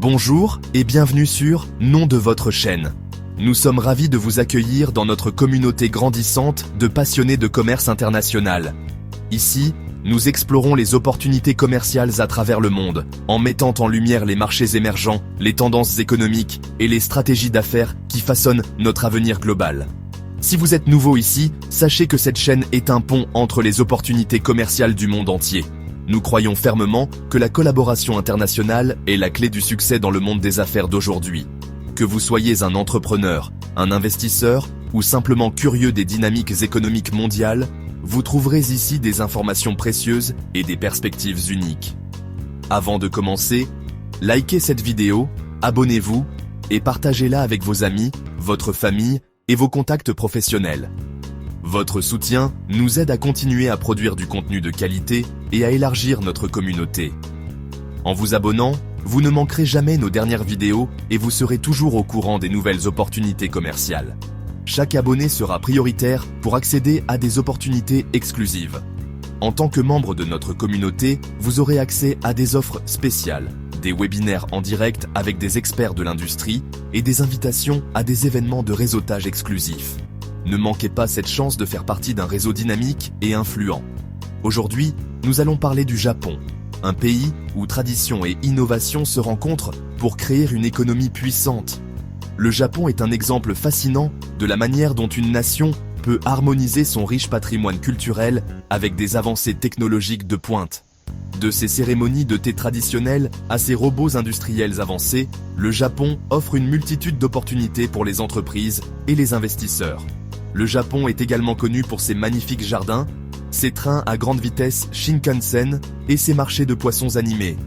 Bonjour et bienvenue sur Nom de votre chaîne. Nous sommes ravis de vous accueillir dans notre communauté grandissante de passionnés de commerce international. Ici, nous explorons les opportunités commerciales à travers le monde, en mettant en lumière les marchés émergents, les tendances économiques et les stratégies d'affaires qui façonnent notre avenir global. Si vous êtes nouveau ici, sachez que cette chaîne est un pont entre les opportunités commerciales du monde entier. Nous croyons fermement que la collaboration internationale est la clé du succès dans le monde des affaires d'aujourd'hui. Que vous soyez un entrepreneur, un investisseur ou simplement curieux des dynamiques économiques mondiales, vous trouverez ici des informations précieuses et des perspectives uniques. Avant de commencer, likez cette vidéo, abonnez-vous et partagez-la avec vos amis, votre famille et vos contacts professionnels. Votre soutien nous aide à continuer à produire du contenu de qualité et à élargir notre communauté. En vous abonnant, vous ne manquerez jamais nos dernières vidéos et vous serez toujours au courant des nouvelles opportunités commerciales. Chaque abonné sera prioritaire pour accéder à des opportunités exclusives. En tant que membre de notre communauté, vous aurez accès à des offres spéciales, des webinaires en direct avec des experts de l'industrie et des invitations à des événements de réseautage exclusifs. Ne manquez pas cette chance de faire partie d'un réseau dynamique et influent. Aujourd'hui, nous allons parler du Japon, un pays où tradition et innovation se rencontrent pour créer une économie puissante. Le Japon est un exemple fascinant de la manière dont une nation peut harmoniser son riche patrimoine culturel avec des avancées technologiques de pointe. De ses cérémonies de thé traditionnelles à ses robots industriels avancés, le Japon offre une multitude d'opportunités pour les entreprises et les investisseurs. Le Japon est également connu pour ses magnifiques jardins, ses trains à grande vitesse Shinkansen et ses marchés de poissons animés.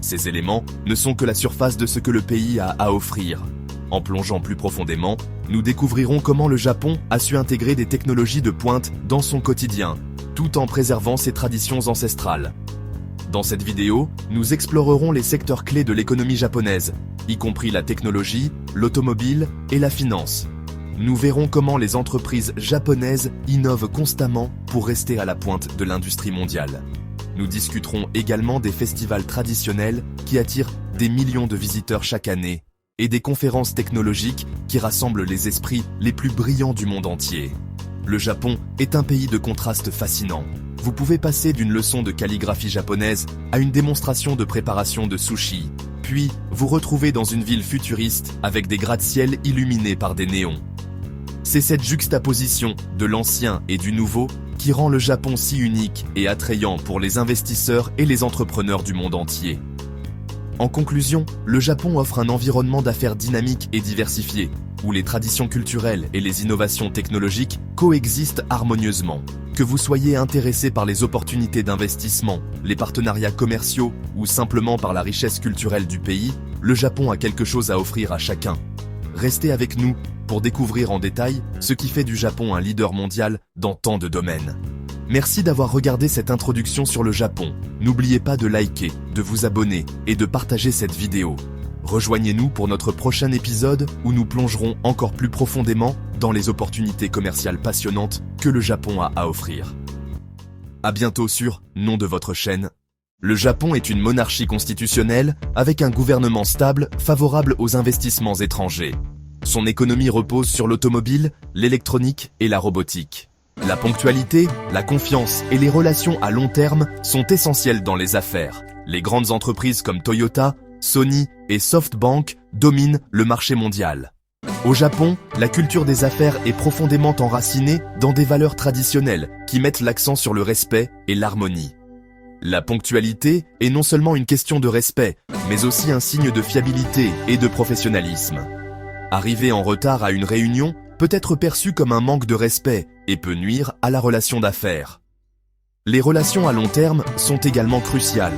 Ces éléments ne sont que la surface de ce que le pays a à offrir. En plongeant plus profondément, nous découvrirons comment le Japon a su intégrer des technologies de pointe dans son quotidien, tout en préservant ses traditions ancestrales. Dans cette vidéo, nous explorerons les secteurs clés de l'économie japonaise, y compris la technologie, l'automobile et la finance. Nous verrons comment les entreprises japonaises innovent constamment pour rester à la pointe de l'industrie mondiale. Nous discuterons également des festivals traditionnels qui attirent des millions de visiteurs chaque année et des conférences technologiques qui rassemblent les esprits les plus brillants du monde entier. Le Japon est un pays de contrastes fascinants. Vous pouvez passer d'une leçon de calligraphie japonaise à une démonstration de préparation de sushi, puis vous retrouver dans une ville futuriste avec des gratte-ciel illuminés par des néons. C'est cette juxtaposition de l'ancien et du nouveau qui rend le Japon si unique et attrayant pour les investisseurs et les entrepreneurs du monde entier. En conclusion, le Japon offre un environnement d'affaires dynamique et diversifié, où les traditions culturelles et les innovations technologiques coexistent harmonieusement. Que vous soyez intéressé par les opportunités d'investissement, les partenariats commerciaux ou simplement par la richesse culturelle du pays, le Japon a quelque chose à offrir à chacun. Restez avec nous pour découvrir en détail ce qui fait du Japon un leader mondial dans tant de domaines. Merci d'avoir regardé cette introduction sur le Japon. N'oubliez pas de liker, de vous abonner et de partager cette vidéo. Rejoignez-nous pour notre prochain épisode où nous plongerons encore plus profondément dans les opportunités commerciales passionnantes que le Japon a à offrir. À bientôt sur Nom de votre chaîne. Le Japon est une monarchie constitutionnelle avec un gouvernement stable favorable aux investissements étrangers. Son économie repose sur l'automobile, l'électronique et la robotique. La ponctualité, la confiance et les relations à long terme sont essentielles dans les affaires. Les grandes entreprises comme Toyota, Sony et SoftBank dominent le marché mondial. Au Japon, la culture des affaires est profondément enracinée dans des valeurs traditionnelles qui mettent l'accent sur le respect et l'harmonie. La ponctualité est non seulement une question de respect, mais aussi un signe de fiabilité et de professionnalisme. Arriver en retard à une réunion peut être perçu comme un manque de respect et peut nuire à la relation d'affaires. Les relations à long terme sont également cruciales.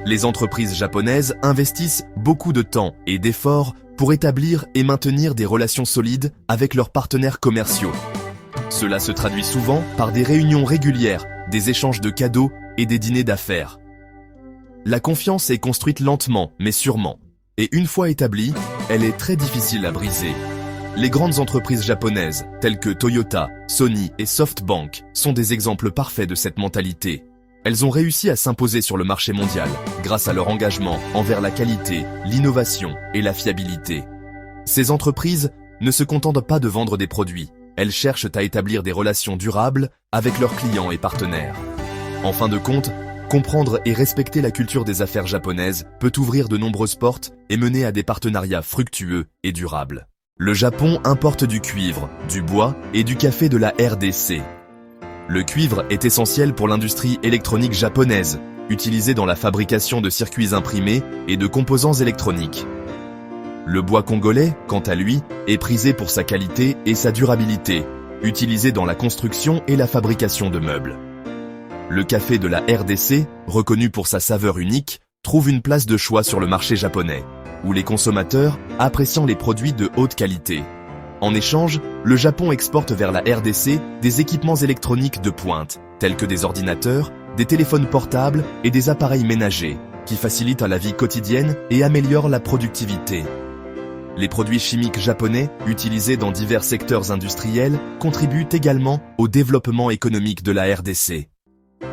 Les entreprises japonaises investissent beaucoup de temps et d'efforts pour établir et maintenir des relations solides avec leurs partenaires commerciaux. Cela se traduit souvent par des réunions régulières, des échanges de cadeaux et des dîners d'affaires. La confiance est construite lentement mais sûrement. Et une fois établie, elle est très difficile à briser. Les grandes entreprises japonaises, telles que Toyota, Sony et SoftBank, sont des exemples parfaits de cette mentalité. Elles ont réussi à s'imposer sur le marché mondial grâce à leur engagement envers la qualité, l'innovation et la fiabilité. Ces entreprises ne se contentent pas de vendre des produits, elles cherchent à établir des relations durables avec leurs clients et partenaires. En fin de compte, comprendre et respecter la culture des affaires japonaises peut ouvrir de nombreuses portes et mener à des partenariats fructueux et durables. Le Japon importe du cuivre, du bois et du café de la RDC. Le cuivre est essentiel pour l'industrie électronique japonaise, utilisé dans la fabrication de circuits imprimés et de composants électroniques. Le bois congolais, quant à lui, est prisé pour sa qualité et sa durabilité, utilisé dans la construction et la fabrication de meubles. Le café de la RDC, reconnu pour sa saveur unique, trouve une place de choix sur le marché japonais, où les consommateurs apprécient les produits de haute qualité. En échange, le Japon exporte vers la RDC des équipements électroniques de pointe, tels que des ordinateurs, des téléphones portables et des appareils ménagers, qui facilitent la vie quotidienne et améliorent la productivité. Les produits chimiques japonais, utilisés dans divers secteurs industriels, contribuent également au développement économique de la RDC.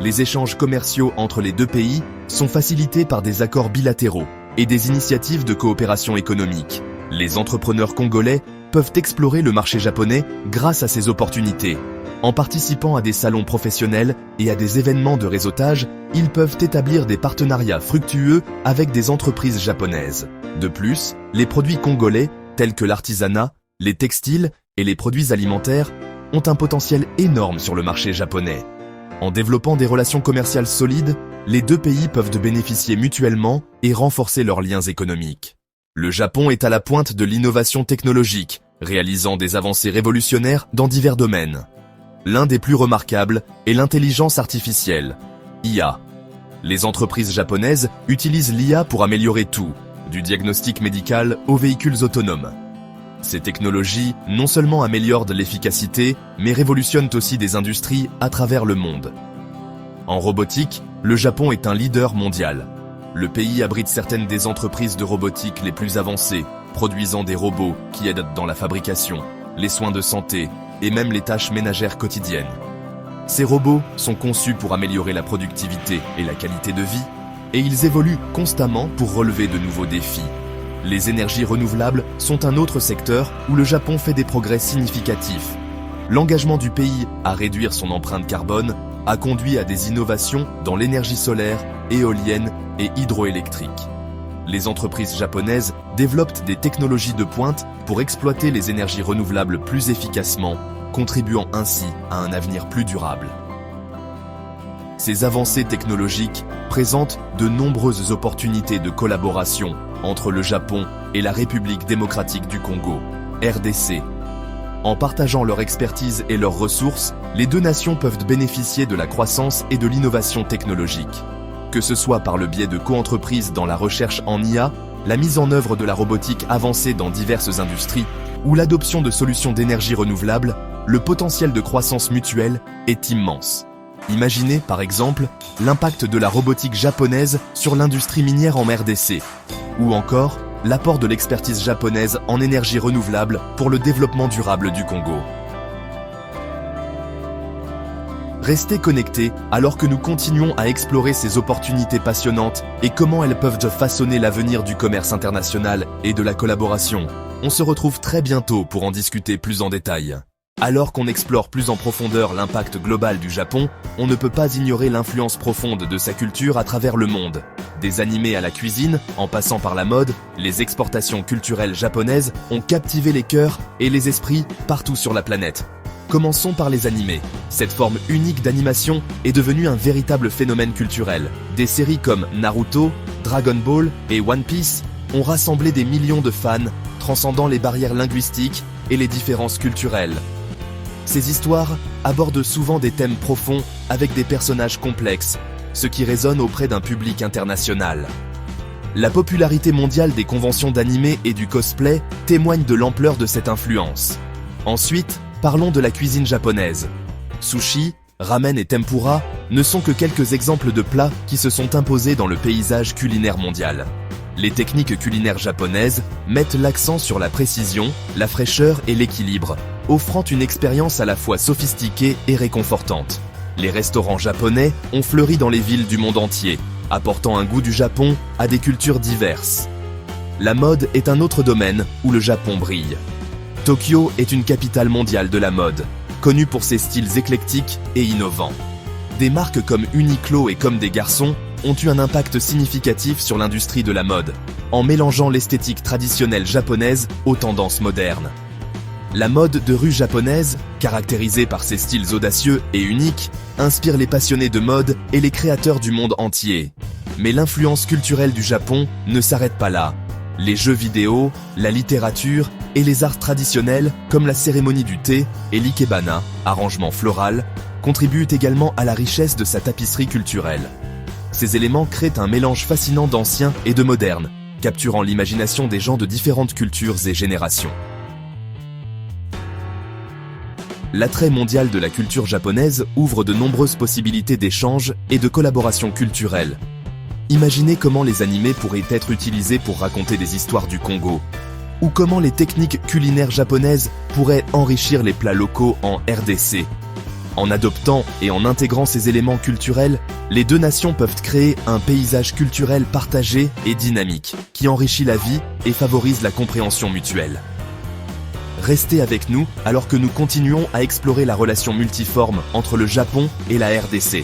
Les échanges commerciaux entre les deux pays sont facilités par des accords bilatéraux et des initiatives de coopération économique. Les entrepreneurs congolais peuvent explorer le marché japonais grâce à ces opportunités. En participant à des salons professionnels et à des événements de réseautage, ils peuvent établir des partenariats fructueux avec des entreprises japonaises. De plus, les produits congolais, tels que l'artisanat, les textiles et les produits alimentaires, ont un potentiel énorme sur le marché japonais. En développant des relations commerciales solides, les deux pays peuvent bénéficier mutuellement et renforcer leurs liens économiques. Le Japon est à la pointe de l'innovation technologique, réalisant des avancées révolutionnaires dans divers domaines. L'un des plus remarquables est l'intelligence artificielle, IA. Les entreprises japonaises utilisent l'IA pour améliorer tout, du diagnostic médical aux véhicules autonomes. Ces technologies non seulement améliorent l'efficacité, mais révolutionnent aussi des industries à travers le monde. En robotique, le Japon est un leader mondial. Le pays abrite certaines des entreprises de robotique les plus avancées, produisant des robots qui aident dans la fabrication, les soins de santé et même les tâches ménagères quotidiennes. Ces robots sont conçus pour améliorer la productivité et la qualité de vie, et ils évoluent constamment pour relever de nouveaux défis. Les énergies renouvelables sont un autre secteur où le Japon fait des progrès significatifs. L'engagement du pays à réduire son empreinte carbone a conduit à des innovations dans l'énergie solaire, éolienne et hydroélectrique. Les entreprises japonaises développent des technologies de pointe pour exploiter les énergies renouvelables plus efficacement, contribuant ainsi à un avenir plus durable. Ces avancées technologiques présentent de nombreuses opportunités de collaboration entre le Japon et la République démocratique du Congo, RDC. En partageant leur expertise et leurs ressources, les deux nations peuvent bénéficier de la croissance et de l'innovation technologique. Que ce soit par le biais de coentreprises dans la recherche en IA, la mise en œuvre de la robotique avancée dans diverses industries ou l'adoption de solutions d'énergie renouvelable, le potentiel de croissance mutuelle est immense. Imaginez, par exemple, l'impact de la robotique japonaise sur l'industrie minière en RDC, ou encore l'apport de l'expertise japonaise en énergie renouvelable pour le développement durable du Congo. Restez connectés alors que nous continuons à explorer ces opportunités passionnantes et comment elles peuvent façonner l'avenir du commerce international et de la collaboration. On se retrouve très bientôt pour en discuter plus en détail. Alors qu'on explore plus en profondeur l'impact global du Japon, on ne peut pas ignorer l'influence profonde de sa culture à travers le monde. Des animés à la cuisine, en passant par la mode, les exportations culturelles japonaises ont captivé les cœurs et les esprits partout sur la planète. Commençons par les animés. Cette forme unique d'animation est devenue un véritable phénomène culturel. Des séries comme Naruto, Dragon Ball et One Piece ont rassemblé des millions de fans, transcendant les barrières linguistiques et les différences culturelles. Ces histoires abordent souvent des thèmes profonds avec des personnages complexes, ce qui résonne auprès d'un public international. La popularité mondiale des conventions d'anime et du cosplay témoigne de l'ampleur de cette influence. Ensuite, parlons de la cuisine japonaise. Sushi, ramen et tempura ne sont que quelques exemples de plats qui se sont imposés dans le paysage culinaire mondial. Les techniques culinaires japonaises mettent l'accent sur la précision, la fraîcheur et l'équilibre, offrant une expérience à la fois sophistiquée et réconfortante. Les restaurants japonais ont fleuri dans les villes du monde entier, apportant un goût du Japon à des cultures diverses. La mode est un autre domaine où le Japon brille. Tokyo est une capitale mondiale de la mode, connue pour ses styles éclectiques et innovants. Des marques comme Uniqlo et Comme des Garçons ont eu un impact significatif sur l'industrie de la mode, en mélangeant l'esthétique traditionnelle japonaise aux tendances modernes. La mode de rue japonaise, caractérisée par ses styles audacieux et uniques, inspire les passionnés de mode et les créateurs du monde entier. Mais l'influence culturelle du Japon ne s'arrête pas là. Les jeux vidéo, la littérature et les arts traditionnels, comme la cérémonie du thé et l'ikebana, arrangement floral, contribuent également à la richesse de sa tapisserie culturelle. Ces éléments créent un mélange fascinant d'ancien et de moderne, capturant l'imagination des gens de différentes cultures et générations. L'attrait mondial de la culture japonaise ouvre de nombreuses possibilités d'échanges et de collaboration culturelle. Imaginez comment les animés pourraient être utilisés pour raconter des histoires du Congo, ou comment les techniques culinaires japonaises pourraient enrichir les plats locaux en RDC. En adoptant et en intégrant ces éléments culturels, les deux nations peuvent créer un paysage culturel partagé et dynamique, qui enrichit la vie et favorise la compréhension mutuelle. Restez avec nous alors que nous continuons à explorer la relation multiforme entre le Japon et la RDC,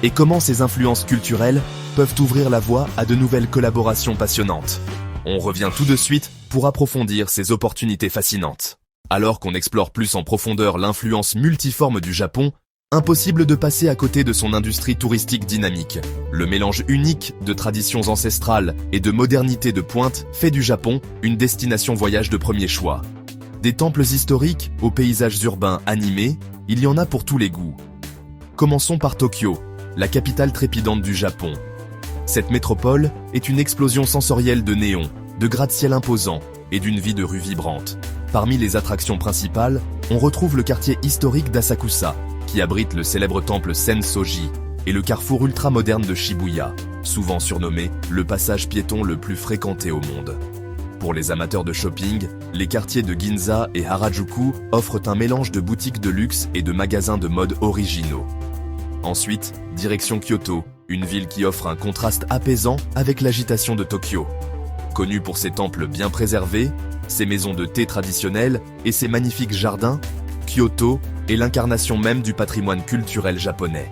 et comment ces influences culturelles peuvent ouvrir la voie à de nouvelles collaborations passionnantes. On revient tout de suite pour approfondir ces opportunités fascinantes. Alors qu'on explore plus en profondeur l'influence multiforme du Japon, impossible de passer à côté de son industrie touristique dynamique. Le mélange unique de traditions ancestrales et de modernité de pointe fait du Japon une destination voyage de premier choix. Des temples historiques aux paysages urbains animés, il y en a pour tous les goûts. Commençons par Tokyo, la capitale trépidante du Japon. Cette métropole est une explosion sensorielle de néons, de gratte-ciel imposants et d'une vie de rue vibrante. Parmi les attractions principales, on retrouve le quartier historique d'Asakusa, qui abrite le célèbre temple Sensoji, et le carrefour ultra-moderne de Shibuya, souvent surnommé le passage piéton le plus fréquenté au monde. Pour les amateurs de shopping, les quartiers de Ginza et Harajuku offrent un mélange de boutiques de luxe et de magasins de mode originaux. Ensuite, direction Kyoto, une ville qui offre un contraste apaisant avec l'agitation de Tokyo. Connue pour ses temples bien préservés, ses maisons de thé traditionnelles et ses magnifiques jardins, Kyoto est l'incarnation même du patrimoine culturel japonais.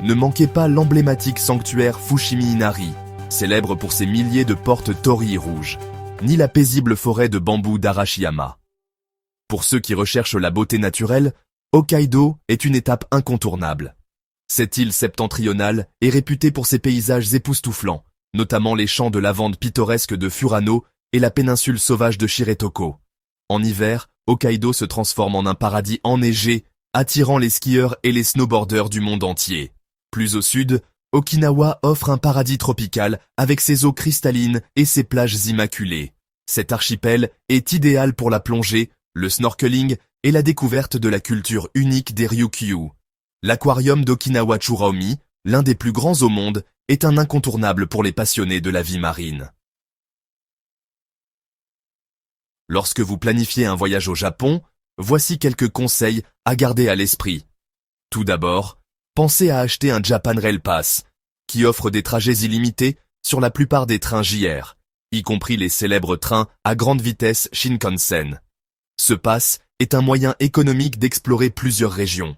Ne manquez pas l'emblématique sanctuaire Fushimi Inari, célèbre pour ses milliers de portes torii rouges, ni la paisible forêt de bambous d'Arashiyama. Pour ceux qui recherchent la beauté naturelle, Hokkaido est une étape incontournable. Cette île septentrionale est réputée pour ses paysages époustouflants, notamment les champs de lavande pittoresques de Furano et la péninsule sauvage de Shiretoko. En hiver, Hokkaido se transforme en un paradis enneigé, attirant les skieurs et les snowboarders du monde entier. Plus au sud, Okinawa offre un paradis tropical avec ses eaux cristallines et ses plages immaculées. Cet archipel est idéal pour la plongée, le snorkeling et la découverte de la culture unique des Ryukyu. L'aquarium d'Okinawa Churaomi, l'un des plus grands au monde, est un incontournable pour les passionnés de la vie marine. Lorsque vous planifiez un voyage au Japon, voici quelques conseils à garder à l'esprit. Tout d'abord, pensez à acheter un Japan Rail Pass, qui offre des trajets illimités sur la plupart des trains JR, y compris les célèbres trains à grande vitesse Shinkansen. Ce pass est un moyen économique d'explorer plusieurs régions.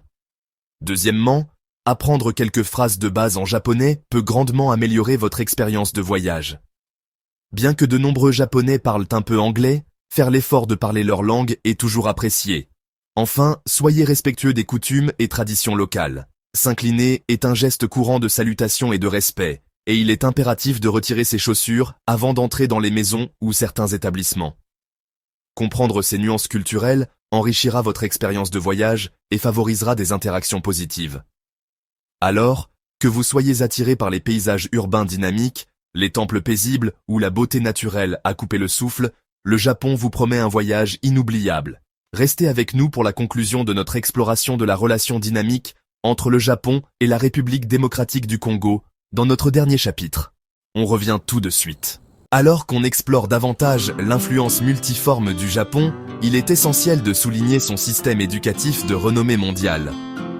Deuxièmement, apprendre quelques phrases de base en japonais peut grandement améliorer votre expérience de voyage. Bien que de nombreux Japonais parlent un peu anglais, faire l'effort de parler leur langue est toujours apprécié. Enfin, soyez respectueux des coutumes et traditions locales. S'incliner est un geste courant de salutation et de respect, et il est impératif de retirer ses chaussures avant d'entrer dans les maisons ou certains établissements. Comprendre ces nuances culturelles enrichira votre expérience de voyage et favorisera des interactions positives. Alors, que vous soyez attiré par les paysages urbains dynamiques, les temples paisibles ou la beauté naturelle à couper le souffle, le Japon vous promet un voyage inoubliable. Restez avec nous pour la conclusion de notre exploration de la relation dynamique entre le Japon et la République démocratique du Congo, dans notre dernier chapitre. On revient tout de suite. Alors qu'on explore davantage l'influence multiforme du Japon, il est essentiel de souligner son système éducatif de renommée mondiale.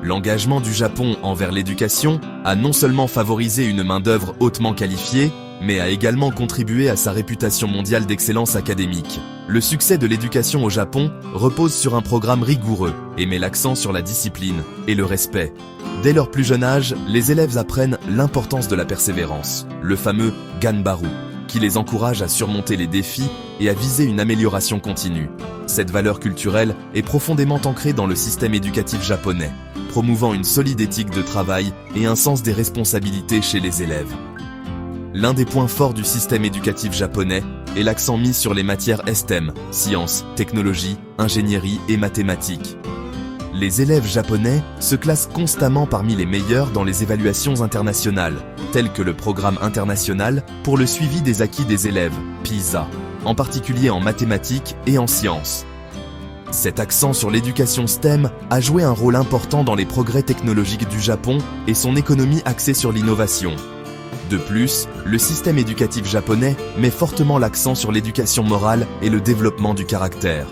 L'engagement du Japon envers l'éducation a non seulement favorisé une main-d'œuvre hautement qualifiée, mais a également contribué à sa réputation mondiale d'excellence académique. Le succès de l'éducation au Japon repose sur un programme rigoureux et met l'accent sur la discipline et le respect. Dès leur plus jeune âge, les élèves apprennent l'importance de la persévérance, le fameux Ganbaru, qui les encourage à surmonter les défis et à viser une amélioration continue. Cette valeur culturelle est profondément ancrée dans le système éducatif japonais, promouvant une solide éthique de travail et un sens des responsabilités chez les élèves. L'un des points forts du système éducatif japonais est l'accent mis sur les matières STEM, sciences, technologies, ingénierie et mathématiques. Les élèves japonais se classent constamment parmi les meilleurs dans les évaluations internationales, telles que le Programme international pour le suivi des acquis des élèves, PISA, en particulier en mathématiques et en sciences. Cet accent sur l'éducation STEM a joué un rôle important dans les progrès technologiques du Japon et son économie axée sur l'innovation. De plus, le système éducatif japonais met fortement l'accent sur l'éducation morale et le développement du caractère.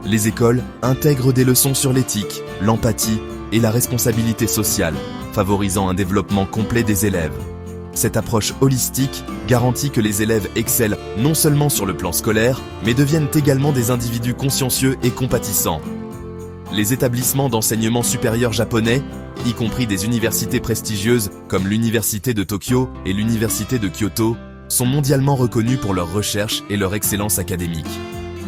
Les écoles intègrent des leçons sur l'éthique, l'empathie et la responsabilité sociale, favorisant un développement complet des élèves. Cette approche holistique garantit que les élèves excellent non seulement sur le plan scolaire, mais deviennent également des individus consciencieux et compatissants. Les établissements d'enseignement supérieur japonais, y compris des universités prestigieuses comme l'Université de Tokyo et l'Université de Kyoto, sont mondialement reconnus pour leur recherche et leur excellence académique.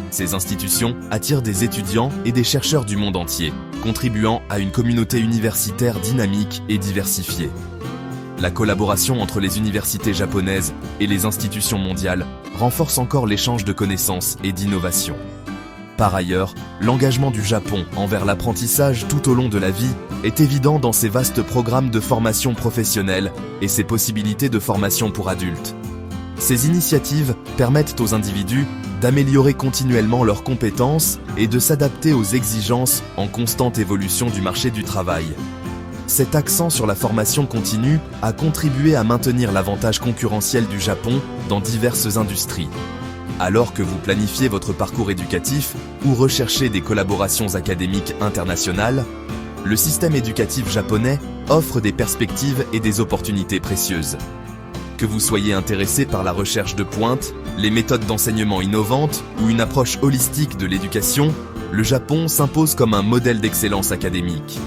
Ces institutions attirent des étudiants et des chercheurs du monde entier, contribuant à une communauté universitaire dynamique et diversifiée. La collaboration entre les universités japonaises et les institutions mondiales renforce encore l'échange de connaissances et d'innovations. Par ailleurs, l'engagement du Japon envers l'apprentissage tout au long de la vie est évident dans ses vastes programmes de formation professionnelle et ses possibilités de formation pour adultes. Ces initiatives permettent aux individus d'améliorer continuellement leurs compétences et de s'adapter aux exigences en constante évolution du marché du travail. Cet accent sur la formation continue a contribué à maintenir l'avantage concurrentiel du Japon dans diverses industries. Alors que vous planifiez votre parcours éducatif ou recherchez des collaborations académiques internationales, le système éducatif japonais offre des perspectives et des opportunités précieuses. Que vous soyez intéressé par la recherche de pointe, les méthodes d'enseignement innovantes ou une approche holistique de l'éducation, le Japon s'impose comme un modèle d'excellence académique.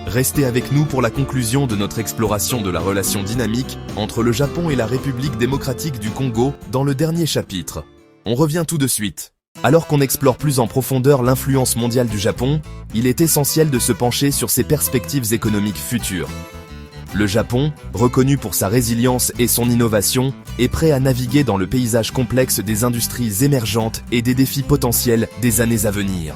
Restez avec nous pour la conclusion de notre exploration de la relation dynamique entre le Japon et la République démocratique du Congo dans le dernier chapitre. On revient tout de suite. Alors qu'on explore plus en profondeur l'influence mondiale du Japon, il est essentiel de se pencher sur ses perspectives économiques futures. Le Japon, reconnu pour sa résilience et son innovation, est prêt à naviguer dans le paysage complexe des industries émergentes et des défis potentiels des années à venir.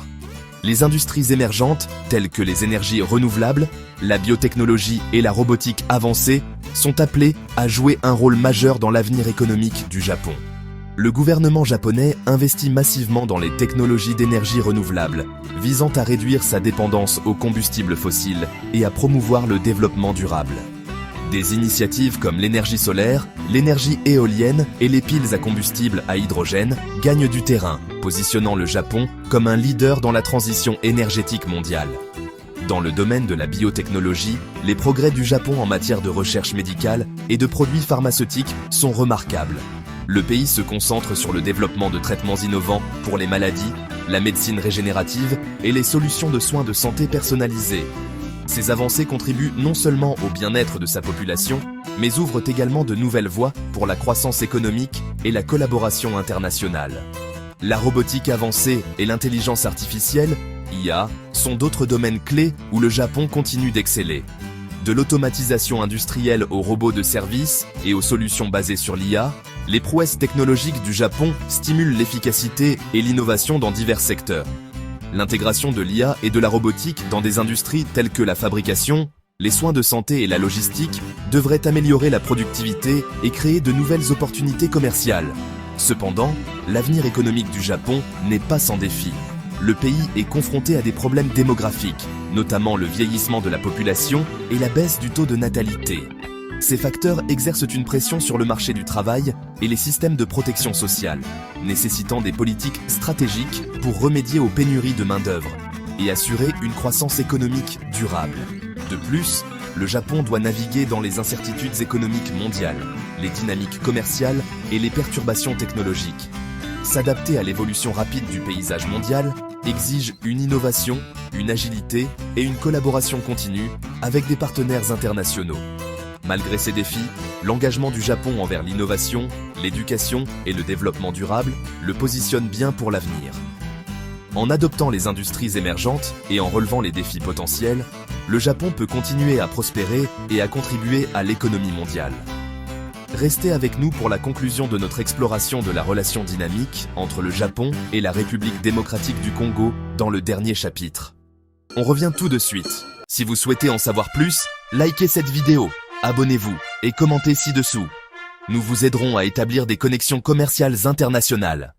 Les industries émergentes, telles que les énergies renouvelables, la biotechnologie et la robotique avancée, sont appelées à jouer un rôle majeur dans l'avenir économique du Japon. Le gouvernement japonais investit massivement dans les technologies d'énergie renouvelable, visant à réduire sa dépendance aux combustibles fossiles et à promouvoir le développement durable. Des initiatives comme l'énergie solaire, l'énergie éolienne et les piles à combustible à hydrogène gagnent du terrain, positionnant le Japon comme un leader dans la transition énergétique mondiale. Dans le domaine de la biotechnologie, les progrès du Japon en matière de recherche médicale et de produits pharmaceutiques sont remarquables. Le pays se concentre sur le développement de traitements innovants pour les maladies, la médecine régénérative et les solutions de soins de santé personnalisés. Ces avancées contribuent non seulement au bien-être de sa population, mais ouvrent également de nouvelles voies pour la croissance économique et la collaboration internationale. La robotique avancée et l'intelligence artificielle, IA, sont d'autres domaines clés où le Japon continue d'exceller. De l'automatisation industrielle aux robots de service et aux solutions basées sur l'IA, les prouesses technologiques du Japon stimulent l'efficacité et l'innovation dans divers secteurs. L'intégration de l'IA et de la robotique dans des industries telles que la fabrication, les soins de santé et la logistique devraient améliorer la productivité et créer de nouvelles opportunités commerciales. Cependant, l'avenir économique du Japon n'est pas sans défi. Le pays est confronté à des problèmes démographiques, notamment le vieillissement de la population et la baisse du taux de natalité. Ces facteurs exercent une pression sur le marché du travail et les systèmes de protection sociale, nécessitant des politiques stratégiques pour remédier aux pénuries de main-d'œuvre et assurer une croissance économique durable. De plus, le Japon doit naviguer dans les incertitudes économiques mondiales, les dynamiques commerciales et les perturbations technologiques. S'adapter à l'évolution rapide du paysage mondial exige une innovation, une agilité et une collaboration continue avec des partenaires internationaux. Malgré ces défis, l'engagement du Japon envers l'innovation, l'éducation et le développement durable le positionne bien pour l'avenir. En adoptant les industries émergentes et en relevant les défis potentiels, le Japon peut continuer à prospérer et à contribuer à l'économie mondiale. Restez avec nous pour la conclusion de notre exploration de la relation dynamique entre le Japon et la République démocratique du Congo dans le dernier chapitre. On revient tout de suite. Si vous souhaitez en savoir plus, likez cette vidéo, abonnez-vous et commentez ci-dessous. Nous vous aiderons à établir des connexions commerciales internationales.